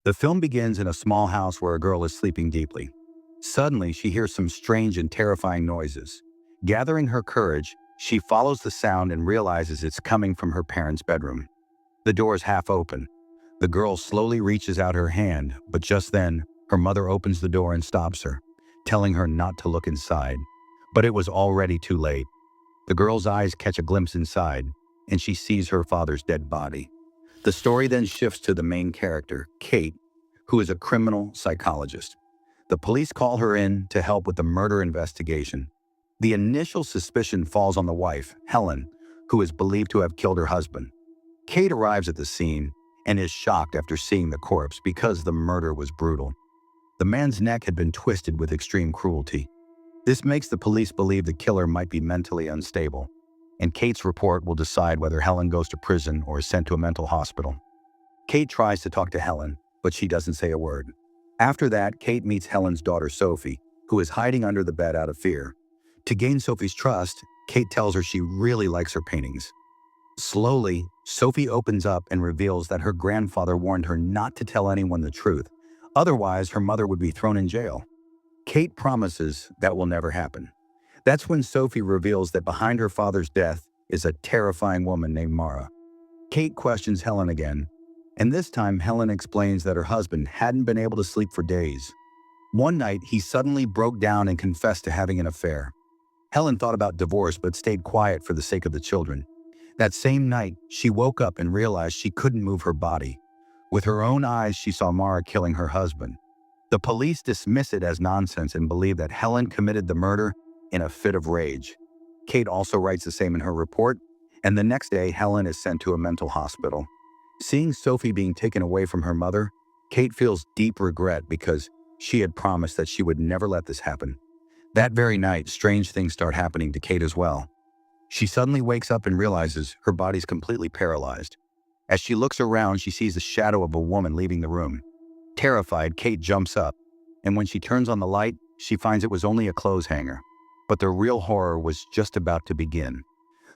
The film begins in a small house where a girl is sleeping deeply. Suddenly, she hears some strange and terrifying noises. Gathering her courage, she follows the sound and realizes it's coming from her parents' bedroom. The door is half open. The girl slowly reaches out her hand, but just then, her mother opens the door and stops her, telling her not to look inside. But it was already too late. The girl's eyes catch a glimpse inside, and she sees her father's dead body. The story then shifts to the main character, Kate, who is a criminal psychologist. The police call her in to help with the murder investigation. The initial suspicion falls on the wife, Helen, who is believed to have killed her husband. Kate arrives at the scene and is shocked after seeing the corpse because the murder was brutal. The man's neck had been twisted with extreme cruelty. This makes the police believe the killer might be mentally unstable, and Kate's report will decide whether Helen goes to prison or is sent to a mental hospital. Kate tries to talk to Helen, but she doesn't say a word. After that, Kate meets Helen's daughter Sophie, who is hiding under the bed out of fear. To gain Sophie's trust, Kate tells her she really likes her paintings. Slowly, Sophie opens up and reveals that her grandfather warned her not to tell anyone the truth. Otherwise, her mother would be thrown in jail. Kate promises that will never happen. That's when Sophie reveals that behind her father's death is a terrifying woman named Mara. Kate questions Helen again, and this time Helen explains that her husband hadn't been able to sleep for days. One night, he suddenly broke down and confessed to having an affair. Helen thought about divorce but stayed quiet for the sake of the children. That same night, she woke up and realized she couldn't move her body. With her own eyes, she saw Mara killing her husband. The police dismiss it as nonsense and believe that Helen committed the murder in a fit of rage. Kate also writes the same in her report, and the next day, Helen is sent to a mental hospital. Seeing Sophie being taken away from her mother, Kate feels deep regret because she had promised that she would never let this happen. That very night, strange things start happening to Kate as well. She suddenly wakes up and realizes her body's completely paralyzed. As she looks around, she sees the shadow of a woman leaving the room. Terrified, Kate jumps up, and when she turns on the light, she finds it was only a clothes hanger. But the real horror was just about to begin.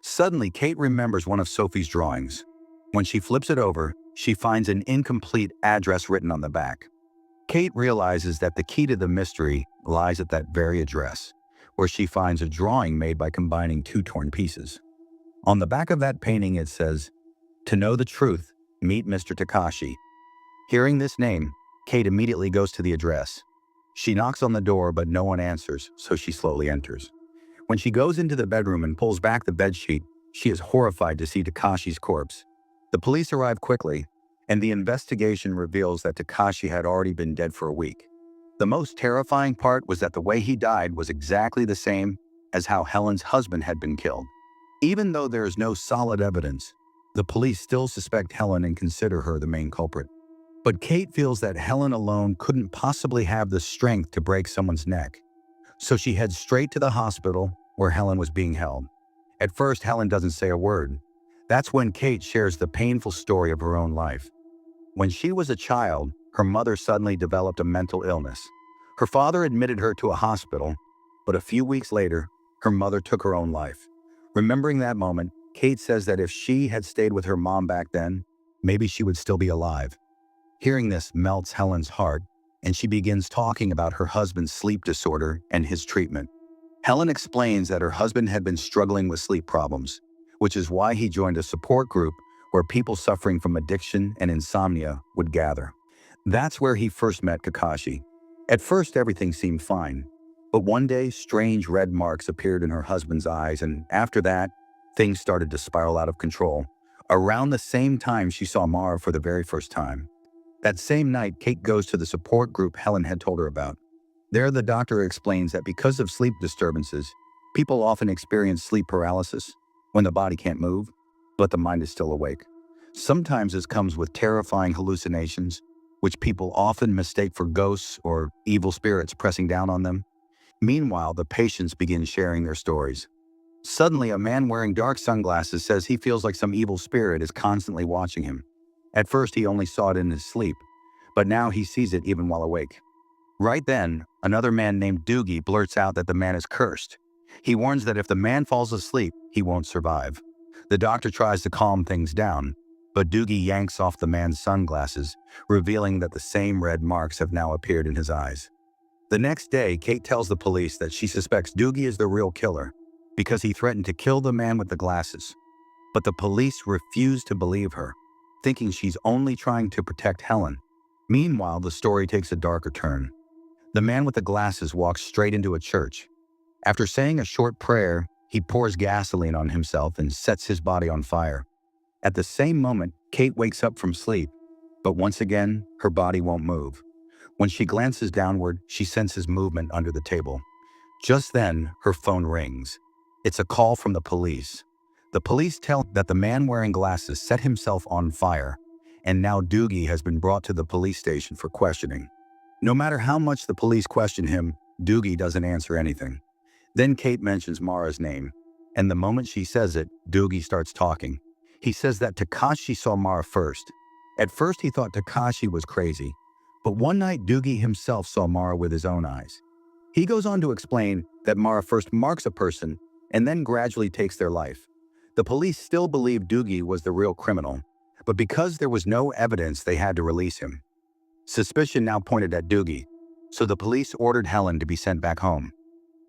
Suddenly, Kate remembers one of Sophie's drawings. When she flips it over, she finds an incomplete address written on the back. Kate realizes that the key to the mystery lies at that very address, where she finds a drawing made by combining two torn pieces. On the back of that painting it says, "To know the truth, meet Mr. Takashi." Hearing this name, Kate immediately goes to the address. She knocks on the door, but no one answers, so she slowly enters. When she goes into the bedroom and pulls back the bedsheet, she is horrified to see Takashi's corpse. The police arrive quickly, and the investigation reveals that Takashi had already been dead for a week. The most terrifying part was that the way he died was exactly the same as how Helen's husband had been killed. Even though there is no solid evidence, the police still suspect Helen and consider her the main culprit. But Kate feels that Helen alone couldn't possibly have the strength to break someone's neck. So she heads straight to the hospital where Helen was being held. At first, Helen doesn't say a word. That's when Kate shares the painful story of her own life. When she was a child, her mother suddenly developed a mental illness. Her father admitted her to a hospital, but a few weeks later, her mother took her own life. Remembering that moment, Kate says that if she had stayed with her mom back then, maybe she would still be alive. Hearing this melts Helen's heart, and she begins talking about her husband's sleep disorder and his treatment. Helen explains that her husband had been struggling with sleep problems, which is why he joined a support group where people suffering from addiction and insomnia would gather. That's where he first met Takashi. At first, everything seemed fine, but one day, strange red marks appeared in her husband's eyes, and after that, things started to spiral out of control. Around the same time, she saw Mara for the very first time. That same night, Kate goes to the support group Helen had told her about. There, the doctor explains that because of sleep disturbances, people often experience sleep paralysis when the body can't move, but the mind is still awake. Sometimes this comes with terrifying hallucinations, which people often mistake for ghosts or evil spirits pressing down on them. Meanwhile, the patients begin sharing their stories. Suddenly, a man wearing dark sunglasses says he feels like some evil spirit is constantly watching him. At first, he only saw it in his sleep, but now he sees it even while awake. Right then, another man named Doogie blurts out that the man is cursed. He warns that if the man falls asleep, he won't survive. The doctor tries to calm things down, but Doogie yanks off the man's sunglasses, revealing that the same red marks have now appeared in his eyes. The next day, Kate tells the police that she suspects Doogie is the real killer because he threatened to kill the man with the glasses. But the police refuse to believe her, thinking she's only trying to protect Helen. Meanwhile, the story takes a darker turn. The man with the glasses walks straight into a church. After saying a short prayer, he pours gasoline on himself and sets his body on fire. At the same moment, Kate wakes up from sleep, but once again, her body won't move. When she glances downward, she senses movement under the table. Just then, her phone rings. It's a call from the police. The police tell that the man wearing glasses set himself on fire, and now Doogie has been brought to the police station for questioning. No matter how much the police question him, Doogie doesn't answer anything. Then Kate mentions Mara's name, and the moment she says it, Doogie starts talking. He says that Takashi saw Mara first. At first he thought Takashi was crazy, but one night Doogie himself saw Mara with his own eyes. He goes on to explain that Mara first marks a person and then gradually takes their life. The police still believe Doogie was the real criminal, but because there was no evidence, they had to release him. Suspicion now pointed at Doogie, so the police ordered Helen to be sent back home.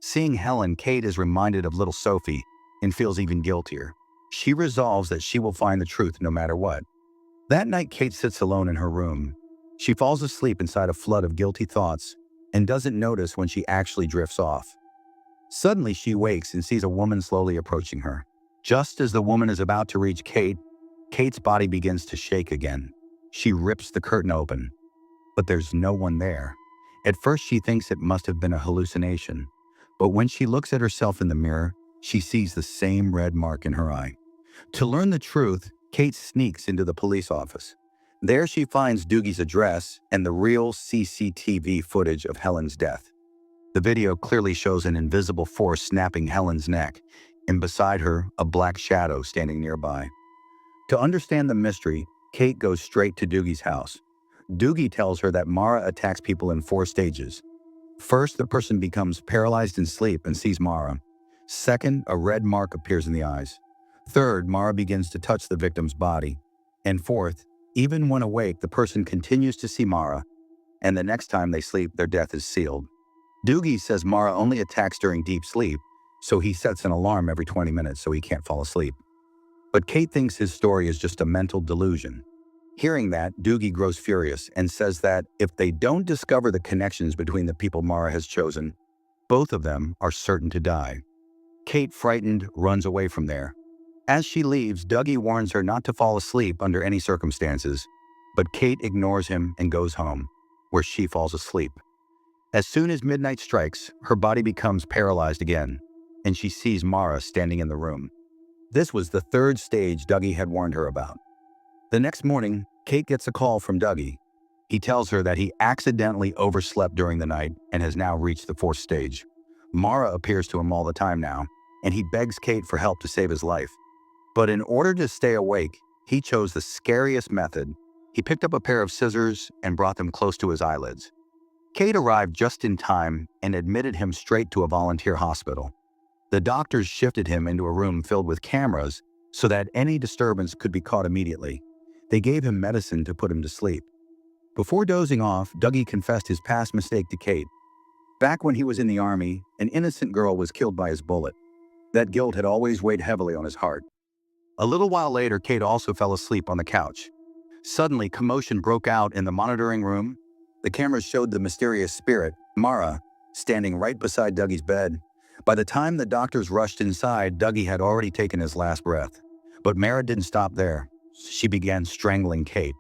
Seeing Helen, Kate is reminded of little Sophie and feels even guiltier. She resolves that she will find the truth no matter what. That night, Kate sits alone in her room. She falls asleep inside a flood of guilty thoughts and doesn't notice when she actually drifts off. Suddenly, she wakes and sees a woman slowly approaching her. Just as the woman is about to reach Kate, Kate's body begins to shake again. She rips the curtain open, but there's no one there. At first, she thinks it must have been a hallucination, but when she looks at herself in the mirror, she sees the same red mark in her eye. To learn the truth, Kate sneaks into the police office. There she finds Doogie's address and the real CCTV footage of Helen's death. The video clearly shows an invisible force snapping Helen's neck, and beside her, a black shadow standing nearby. To understand the mystery, Kate goes straight to Doogie's house. Doogie tells her that Mara attacks people in 4 stages. First, the person becomes paralyzed in sleep and sees Mara. Second, a red mark appears in the eyes. Third, Mara begins to touch the victim's body. And fourth, even when awake, the person continues to see Mara, and the next time they sleep, their death is sealed. Doogie says Mara only attacks during deep sleep, so he sets an alarm every 20 minutes so he can't fall asleep. But Kate thinks his story is just a mental delusion. Hearing that, Doogie grows furious and says that if they don't discover the connections between the people Mara has chosen, both of them are certain to die. Kate, frightened, runs away from there. As she leaves, Doogie warns her not to fall asleep under any circumstances, but Kate ignores him and goes home, where she falls asleep. As soon as midnight strikes, her body becomes paralyzed again, and she sees Mara standing in the room. This was the 3rd stage Doogie had warned her about. The next morning, Kate gets a call from Doogie. He tells her that he accidentally overslept during the night and has now reached the 4th stage. Mara appears to him all the time now, and he begs Kate for help to save his life. But in order to stay awake, he chose the scariest method. He picked up a pair of scissors and brought them close to his eyelids. Kate arrived just in time and admitted him straight to a volunteer hospital. The doctors shifted him into a room filled with cameras so that any disturbance could be caught immediately. They gave him medicine to put him to sleep. Before dozing off, Doogie confessed his past mistake to Kate. Back when he was in the army, an innocent girl was killed by his bullet. That guilt had always weighed heavily on his heart. A little while later, Kate also fell asleep on the couch. Suddenly, commotion broke out in the monitoring room. The cameras showed the mysterious spirit, Mara, standing right beside Doogie's bed. By the time the doctors rushed inside, Doogie had already taken his last breath. But Mara didn't stop there. She began strangling Kate.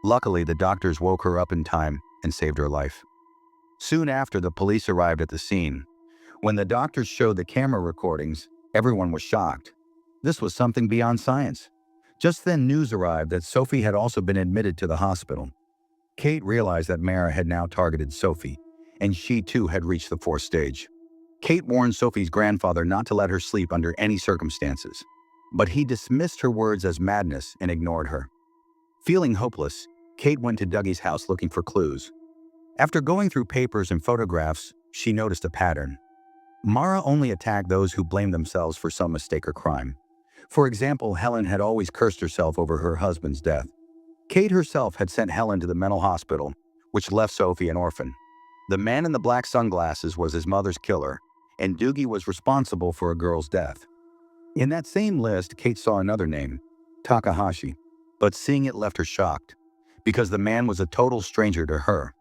Luckily, the doctors woke her up in time and saved her life. Soon after, the police arrived at the scene. When the doctors showed the camera recordings, everyone was shocked. This was something beyond science. Just then, news arrived that Sophie had also been admitted to the hospital. Kate realized that Mara had now targeted Sophie, and she too had reached the 4th stage. Kate warned Sophie's grandfather not to let her sleep under any circumstances, but he dismissed her words as madness and ignored her. Feeling hopeless, Kate went to Doogie's house looking for clues. After going through papers and photographs, she noticed a pattern. Mara only attacked those who blamed themselves for some mistake or crime. For example, Helen had always cursed herself over her husband's death. Kate herself had sent Helen to the mental hospital, which left Sophie an orphan. The man in the black sunglasses was his mother's killer, and Doogie was responsible for a girl's death. In that same list, Kate saw another name, Takahashi, but seeing it left her shocked, because the man was a total stranger to her.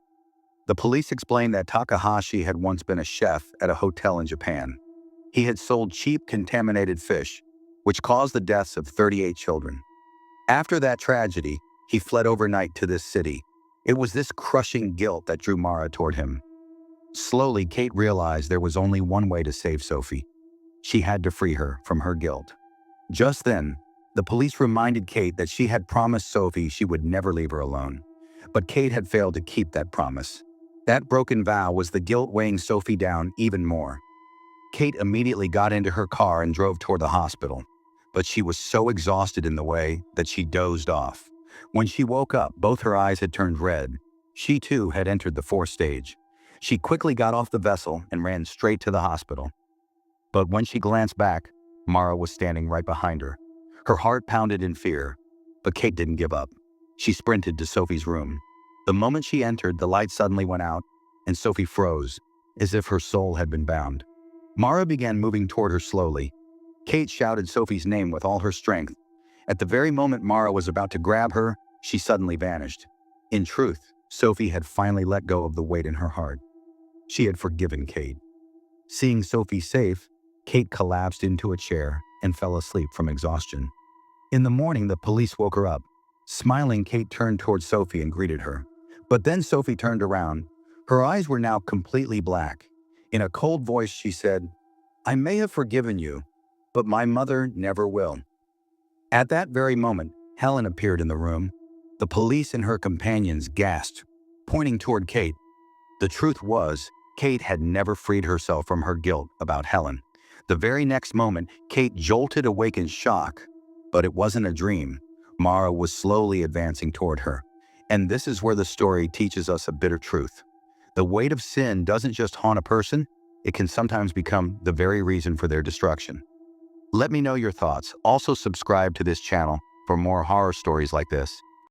The police explained that Takahashi had once been a chef at a hotel in Japan. He had sold cheap, contaminated fish, which caused the deaths of 38 children. After that tragedy, he fled overnight to this city. It was this crushing guilt that drew Mara toward him. Slowly, Kate realized there was only one way to save Sophie. She had to free her from her guilt. Just then, the police reminded Kate that she had promised Sophie she would never leave her alone. But Kate had failed to keep that promise. That broken vow was the guilt weighing Sophie down even more. Kate immediately got into her car and drove toward the hospital. But she was so exhausted in the way that she dozed off. When she woke up, both her eyes had turned red. She too had entered the fourth stage. She quickly got off the vessel and ran straight to the hospital. But when she glanced back, Mara was standing right behind her. Her heart pounded in fear, but Kate didn't give up. She sprinted to Sophie's room. The moment she entered, the light suddenly went out, and Sophie froze, as if her soul had been bound. Mara began moving toward her slowly. Kate shouted Sophie's name with all her strength. At the very moment Mara was about to grab her, she suddenly vanished. In truth, Sophie had finally let go of the weight in her heart. She had forgiven Kate. Seeing Sophie safe, Kate collapsed into a chair and fell asleep from exhaustion. In the morning, the police woke her up. Smiling, Kate turned toward Sophie and greeted her. But then Sophie turned around. Her eyes were now completely black. In a cold voice, she said, "I may have forgiven you, but my mother never will." At that very moment, Helen appeared in the room. The police and her companions gasped, pointing toward Kate. The truth was, Kate had never freed herself from her guilt about Helen. The very next moment, Kate jolted awake in shock. But it wasn't a dream. Mara was slowly advancing toward her. And this is where the story teaches us a bitter truth. The weight of sin doesn't just haunt a person, it can sometimes become the very reason for their destruction. Let me know your thoughts. Also subscribe to this channel for more horror stories like this.